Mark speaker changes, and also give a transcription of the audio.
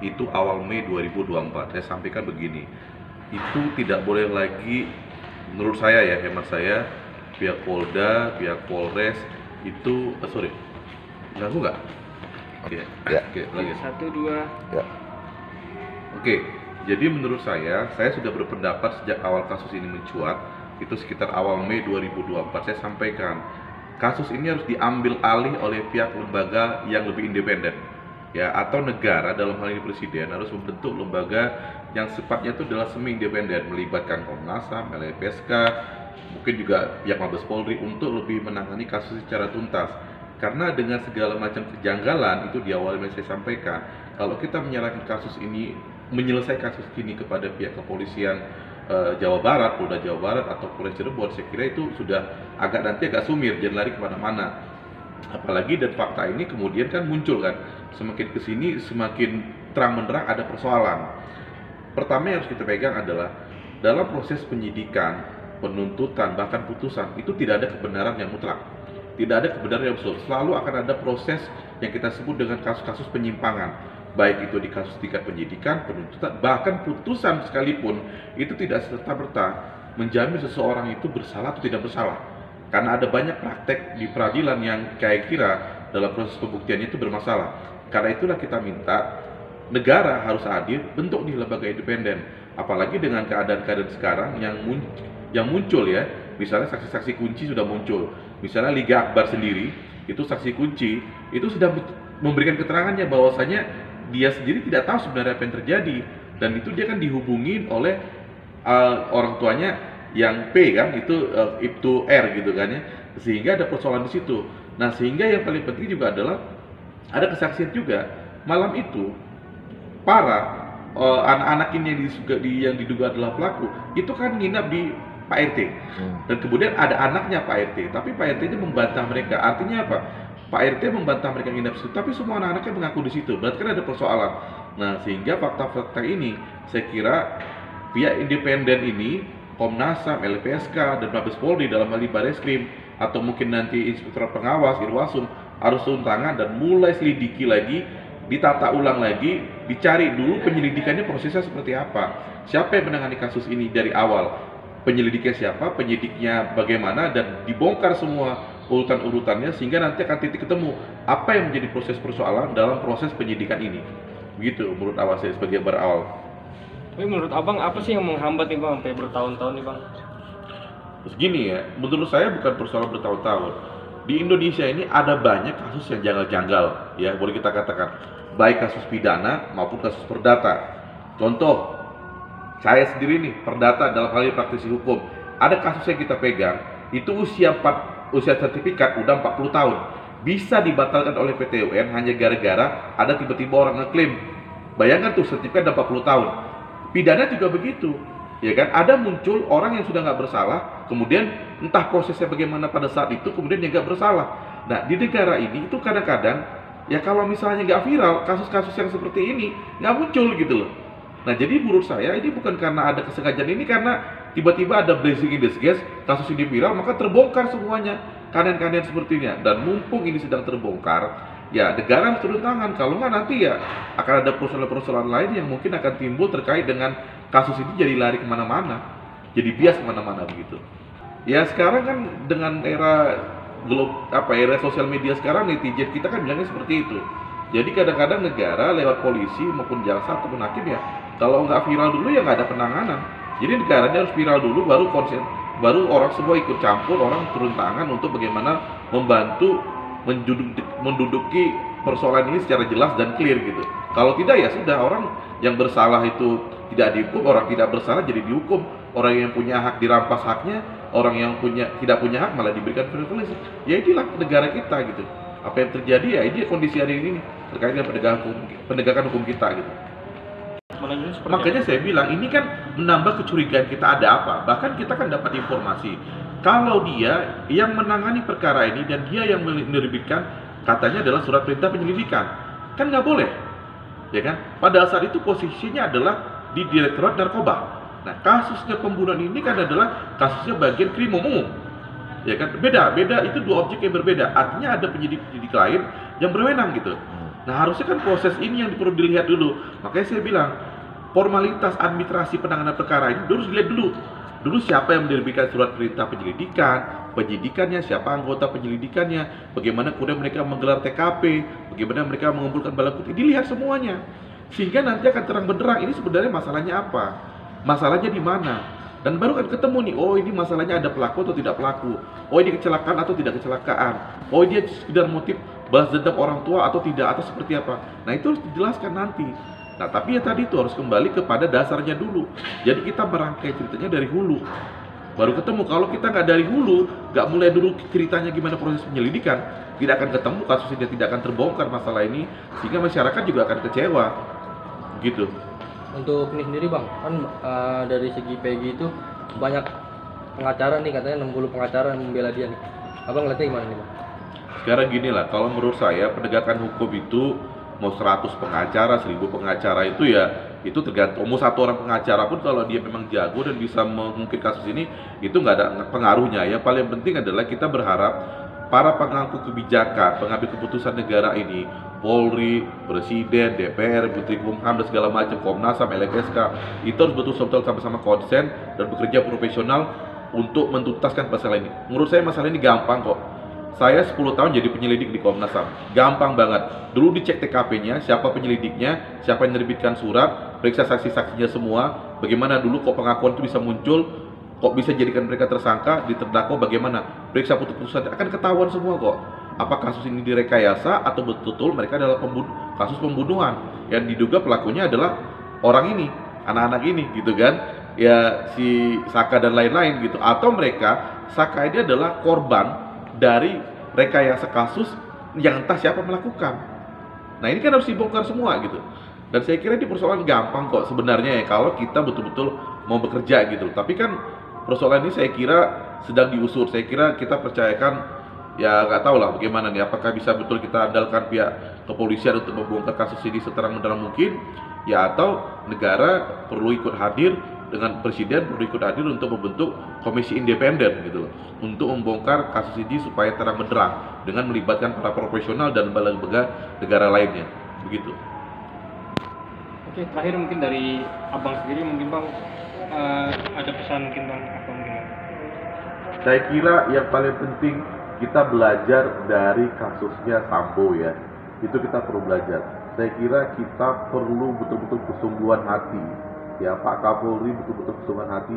Speaker 1: Itu awal Mei 2024. Saya sampaikan begini, itu tidak boleh lagi, menurut saya ya, hemat saya, pihak Polda, pihak Polres itu ganggu nggak? Oke, lagi.
Speaker 2: 1, 2.
Speaker 3: Ya.
Speaker 1: Oke, jadi menurut saya sudah berpendapat sejak awal kasus ini mencuat, itu sekitar awal Mei 2024, saya sampaikan kasus ini harus diambil alih oleh pihak lembaga yang lebih independen, ya, atau negara, dalam hal ini presiden harus membentuk lembaga yang sifatnya itu adalah semi independen, melibatkan Komnas HAM, LPSK, mungkin juga pihak Mabes Polri untuk lebih menangani kasus secara tuntas. Karena dengan segala macam kejanggalan itu di awal saya sampaikan, kalau kita menyerahkan kasus ini, menyelesaikan kasus ini kepada pihak kepolisian Jawa Barat, Polda Jawa Barat atau Polres Cirebon, saya kira itu sudah nanti agak sumir, jangan lari kemana-mana. Apalagi dan fakta ini kemudian kan muncul kan, semakin kesini semakin terang-menerang ada persoalan. Pertama yang harus kita pegang adalah dalam proses penyidikan, penuntutan, bahkan putusan itu tidak ada kebenaran yang mutlak, tidak ada kebenaran yang absolut. Selalu akan ada proses yang kita sebut dengan kasus-kasus penyimpangan, baik itu di kasus tingkat penyidikan, penuntutan, bahkan putusan sekalipun itu tidak serta-merta menjamin seseorang itu bersalah atau tidak bersalah. Karena ada banyak praktek di peradilan yang kayak kira dalam proses pembuktiannya itu bermasalah. Karena itulah kita minta negara harus hadir, bentuk di lembaga independen. Apalagi dengan keadaan-keadaan sekarang yang muncul ya, misalnya saksi-saksi kunci sudah muncul. Misalnya Liga Akbar sendiri, itu saksi kunci, itu sudah memberikan keterangannya bahwasanya dia sendiri tidak tahu sebenarnya apa yang terjadi, dan itu dia kan dihubungin oleh orang tuanya yang P kan, itu Ibtu R gitu kan ya, sehingga ada persoalan di situ. Nah, sehingga yang paling penting juga adalah ada kesaksian juga malam itu para anak-anak ini yang diduga adalah pelaku itu kan nginap di Pak RT, dan kemudian ada anaknya Pak RT, tapi Pak RT-nya membantah mereka. Artinya apa? Pak RT membantah mereka nginap di situ, tapi semua anak-anaknya mengaku di situ. Berarti kan ada persoalan. Nah, sehingga fakta-fakta ini saya kira pihak independen ini, Komnas HAM, LPSK, dan Mabes Polri dalam hal ini Bareskrim, atau mungkin nanti Inspektorat Pengawas, Irwasum, harus turun tangan dan mulai selidiki lagi, ditata ulang lagi, dicari dulu penyelidikannya prosesnya seperti apa, siapa yang menangani kasus ini dari awal, penyelidiknya siapa, penyidiknya bagaimana, dan dibongkar semua urutan-urutannya sehingga nanti akan titik ketemu apa yang menjadi proses persoalan dalam proses penyidikan ini. Begitu menurut awal saya sebagai berawal.
Speaker 2: Tapi menurut abang apa sih yang menghambat nih bang sampai bertahun-tahun nih bang?
Speaker 1: Terus gini ya, menurut saya bukan persoalan bertahun-tahun. Di Indonesia ini ada banyak kasus yang janggal-janggal, ya boleh kita katakan, baik kasus pidana maupun kasus perdata. Contoh, saya sendiri nih perdata dalam hal ini praktisi hukum, ada kasus yang kita pegang itu usia sertifikat udah 40 tahun, bisa dibatalkan oleh PT UN hanya gara-gara ada tiba-tiba orang ngeklaim. Bayangkan tuh, sertifikat udah 40 tahun. Pidana juga begitu, ya kan? Ada muncul orang yang sudah nggak bersalah, kemudian entah prosesnya bagaimana pada saat itu, kemudian dia nggak bersalah. Nah, di negara ini itu kadang-kadang ya kalau misalnya nggak viral, kasus-kasus yang seperti ini nggak muncul gitu loh. Nah, jadi menurut saya ini bukan karena ada kesengajaan, ini karena tiba-tiba ada blessing in disguise, kasus ini viral, maka terbongkar semuanya, kanen-kanen sepertinya. Dan mumpung ini sedang terbongkar, ya negara harus turun tangan, kalau nggak nanti ya akan ada persoalan-persoalan lain yang mungkin akan timbul terkait dengan kasus ini, jadi lari kemana-mana, jadi bias kemana-mana begitu. Ya sekarang kan dengan era era sosial media sekarang, netizen kita kan bilangnya seperti itu. Jadi kadang-kadang negara lewat polisi maupun jaksa ataupun hakim ya, kalau nggak viral dulu ya nggak ada penanganan. Jadi negaranya harus viral dulu, baru orang semua ikut campur, orang turun tangan untuk bagaimana membantu menduduki persoalan ini secara jelas dan clear gitu. Kalau tidak ya sudah, orang yang bersalah itu tidak dihukum, orang tidak bersalah jadi dihukum, orang yang punya hak dirampas haknya, orang yang tidak punya hak malah diberikan privilege. Ya inilah negara kita gitu. Apa yang terjadi ya ini kondisi hari ini terkait dengan penegakan hukum kita gitu. Makanya saya bilang ini kan menambah kecurigaan kita ada apa. Bahkan kita kan dapat informasi kalau dia yang menangani perkara ini dan dia yang menerbitkan katanya adalah surat perintah penyelidikan, kan nggak boleh, ya kan? Pada saat itu posisinya adalah di Direktorat Narkoba. Nah, kasusnya pembunuhan ini kan adalah kasusnya bagian krim umum, ya kan? Beda itu dua objek yang berbeda. Artinya ada penyidik lain yang berwenang gitu. Nah, harusnya kan proses ini yang perlu dilihat dulu. Makanya saya bilang, formalitas administrasi penanganan perkara ini harus dilihat dulu. Dulu siapa yang menerbitkan surat perintah penyelidikan, penyidikannya, siapa anggota penyelidikannya, bagaimana kemudian mereka menggelar TKP, bagaimana mereka mengumpulkan barang bukti, dilihat semuanya. Sehingga nanti akan terang benderang ini sebenarnya masalahnya apa, masalahnya di mana. Dan baru kan ketemu nih, oh ini masalahnya ada pelaku atau tidak pelaku, oh ini kecelakaan atau tidak kecelakaan, oh dia sekedar motif balas dendam orang tua atau tidak, atau seperti apa. Nah itu harus dijelaskan nanti. Nah tapi ya tadi itu harus kembali kepada dasarnya dulu. Jadi kita merangkai ceritanya dari hulu, baru ketemu. Kalau kita nggak dari hulu, nggak mulai dulu ceritanya gimana proses penyelidikan, tidak akan ketemu kasusnya, tidak akan terbongkar masalah ini, sehingga masyarakat juga akan kecewa gitu.
Speaker 3: Untuk ini sendiri bang, kan dari segi Peggy itu banyak pengacara nih, katanya 60 pengacara yang membela dia nih. Abang ngeliatnya gimana nih bang?
Speaker 1: Sekarang gini lah, kalau menurut saya penegakan hukum itu mau 100 pengacara, 1000 pengacara itu ya itu tergantung. Mau satu orang pengacara pun kalau dia memang jago dan bisa mengungkit kasus ini, itu nggak ada pengaruhnya. Yang paling penting adalah kita berharap para pemangku kebijakan, pengambil keputusan negara ini, Polri, Presiden, DPR, Menteri Hukum dan segala macam, Komnas HAM, LPSK, itu harus betul-betul sama-sama konsen dan bekerja profesional untuk mentuntaskan masalah ini. Menurut saya masalah ini gampang kok. Saya 10 tahun jadi penyelidik di Komnas HAM, gampang banget. Dulu dicek TKP-nya, siapa penyelidiknya, siapa yang menerbitkan surat, periksa saksi-saksinya semua, bagaimana dulu kok pengakuan itu bisa muncul, kok bisa jadikan mereka tersangka, diterdakwa bagaimana, periksa putusan, akan ketahuan semua kok. Apa kasus ini direkayasa atau betul-betul mereka adalah kasus pembunuhan yang diduga pelakunya adalah orang ini, anak-anak ini gitu kan, ya si Saka dan lain-lain gitu, atau mereka Saka ini adalah korban dari rekayasa kasus yang entah siapa melakukan. Nah ini kan harus dibongkar semua gitu. Dan saya kira ini persoalan gampang kok sebenarnya ya kalau kita betul-betul mau bekerja gitu. Tapi kan persoalan ini saya kira sedang diusur. Saya kira kita percayakan, ya nggak tahu lah bagaimana nih, apakah bisa betul kita andalkan pihak kepolisian untuk membongkar kasus ini seterang-benderang mungkin, ya atau negara perlu ikut hadir dengan presiden, perlu ikut hadir untuk membentuk komisi independen gitu loh, untuk membongkar kasus ini supaya terang benderang dengan melibatkan para profesional dan lembaga negara lainnya begitu.
Speaker 2: Oke, terakhir mungkin dari abang sendiri mungkin bang, ada pesan mungkin bang apa mungkin bang?
Speaker 1: Saya kira yang paling penting kita belajar dari kasusnya Sambo ya. Itu kita perlu belajar. Saya kira kita perlu betul-betul kesungguhan hati. Ya Pak Kapolri betul-betul kesungguhan hati